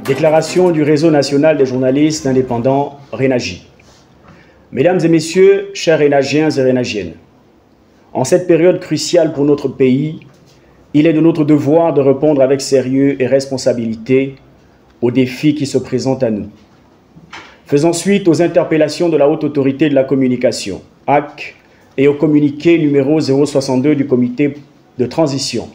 Déclaration du Réseau national des journalistes indépendants, RENAJI. Mesdames et messieurs, chers Rénagiens et Rénagiennes, en cette période cruciale pour notre pays, il est de notre devoir de répondre avec sérieux et responsabilité aux défis qui se présentent à nous. Faisant suite aux interpellations de la Haute Autorité de la Communication, HAC, et au communiqué numéro 062 du Comité de transition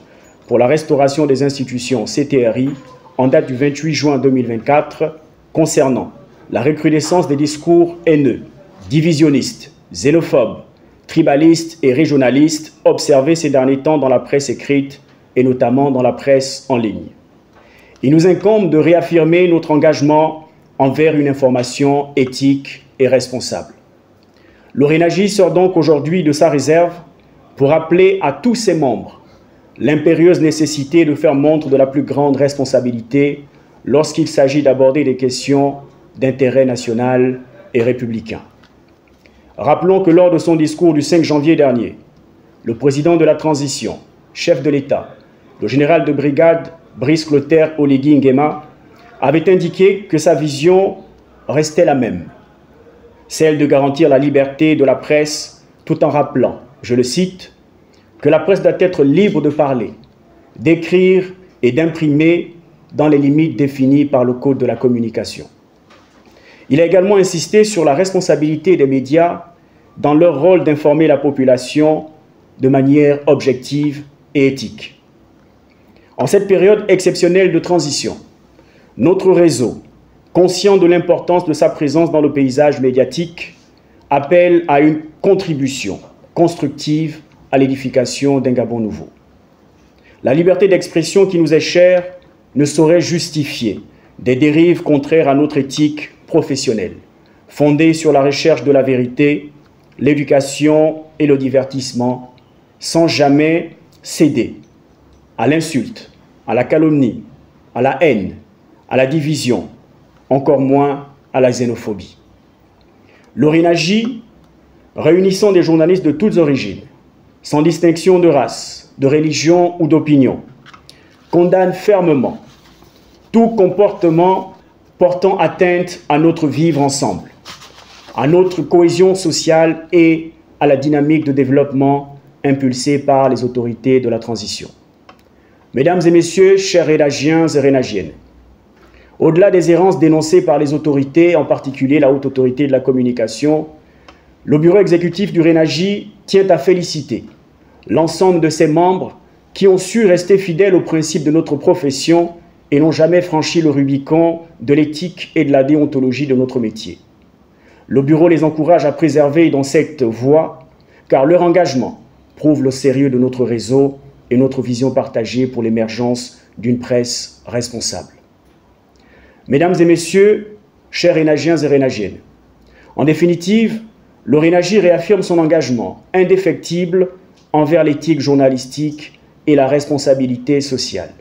pour la restauration des institutions CTRI en date du 28 juin 2024 concernant la recrudescence des discours haineux, divisionnistes, xénophobes, tribalistes et régionalistes observés ces derniers temps dans la presse écrite et notamment dans la presse en ligne. Il nous incombe de réaffirmer notre engagement envers une information éthique et responsable. Le RENAJI sort donc aujourd'hui de sa réserve pour appeler à tous ses membres l'impérieuse nécessité de faire montre de la plus grande responsabilité lorsqu'il s'agit d'aborder des questions d'intérêt national et républicain. Rappelons que lors de son discours du 5 janvier dernier, le président de la transition, chef de l'État, le général de brigade Brice Clotaire Oligui Nguema, avait indiqué que sa vision restait la même, celle de garantir la liberté de la presse tout en rappelant, je le cite, que la presse doit être libre de parler, d'écrire et d'imprimer dans les limites définies par le Code de la communication. Il a également insisté sur la responsabilité des médias dans leur rôle d'informer la population de manière objective et éthique. En cette période exceptionnelle de transition, notre réseau, conscient de l'importance de sa présence dans le paysage médiatique, appelle à une contribution constructive à l'édification d'un Gabon nouveau. La liberté d'expression qui nous est chère ne saurait justifier des dérives contraires à notre éthique professionnelle, fondée sur la recherche de la vérité, l'éducation et le divertissement, sans jamais céder à l'insulte, à la calomnie, à la haine, à la division, encore moins à la xénophobie. Le RENAJI, réunissant des journalistes de toutes origines, sans distinction de race, de religion ou d'opinion, condamne fermement tout comportement portant atteinte à notre vivre ensemble, à notre cohésion sociale et à la dynamique de développement impulsée par les autorités de la transition. Mesdames et messieurs, chers Rénagiens et Rénagiennes, au-delà des errances dénoncées par les autorités, en particulier la Haute Autorité de la Communication, le bureau exécutif du RENAJI tient à féliciter l'ensemble de ses membres qui ont su rester fidèles aux principes de notre profession et n'ont jamais franchi le Rubicon de l'éthique et de la déontologie de notre métier. Le bureau les encourage à préserver dans cette voie, car leur engagement prouve le sérieux de notre réseau et notre vision partagée pour l'émergence d'une presse responsable. Mesdames et messieurs, chers Rénagiens et Rénagiennes, en définitive, le RENAJI réaffirme son engagement indéfectible envers l'éthique journalistique et la responsabilité sociale.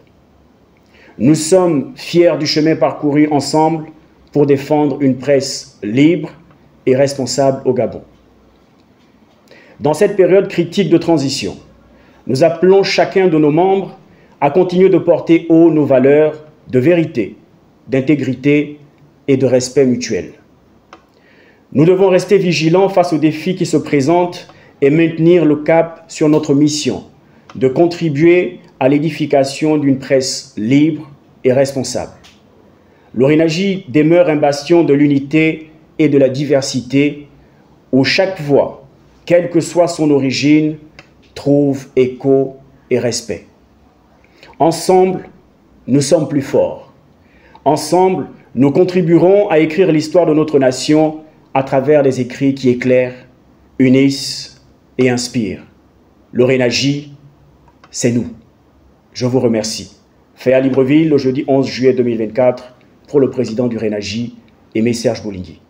Nous sommes fiers du chemin parcouru ensemble pour défendre une presse libre et responsable au Gabon. Dans cette période critique de transition, nous appelons chacun de nos membres à continuer de porter haut nos valeurs de vérité, d'intégrité et de respect mutuel. Nous devons rester vigilants face aux défis qui se présentent et maintenir le cap sur notre mission de contribuer à l'édification d'une presse libre et responsable. Le RENAJI demeure un bastion de l'unité et de la diversité où chaque voix, quelle que soit son origine, trouve écho et respect. Ensemble, nous sommes plus forts. Ensemble, nous contribuerons à écrire l'histoire de notre nation à travers des écrits qui éclairent, unissent et inspirent. Le RENAJI, c'est nous. Je vous remercie. Fait à Libreville le jeudi 11 juillet 2024 pour le président du RENAJI, Aimé Serge Boulingui.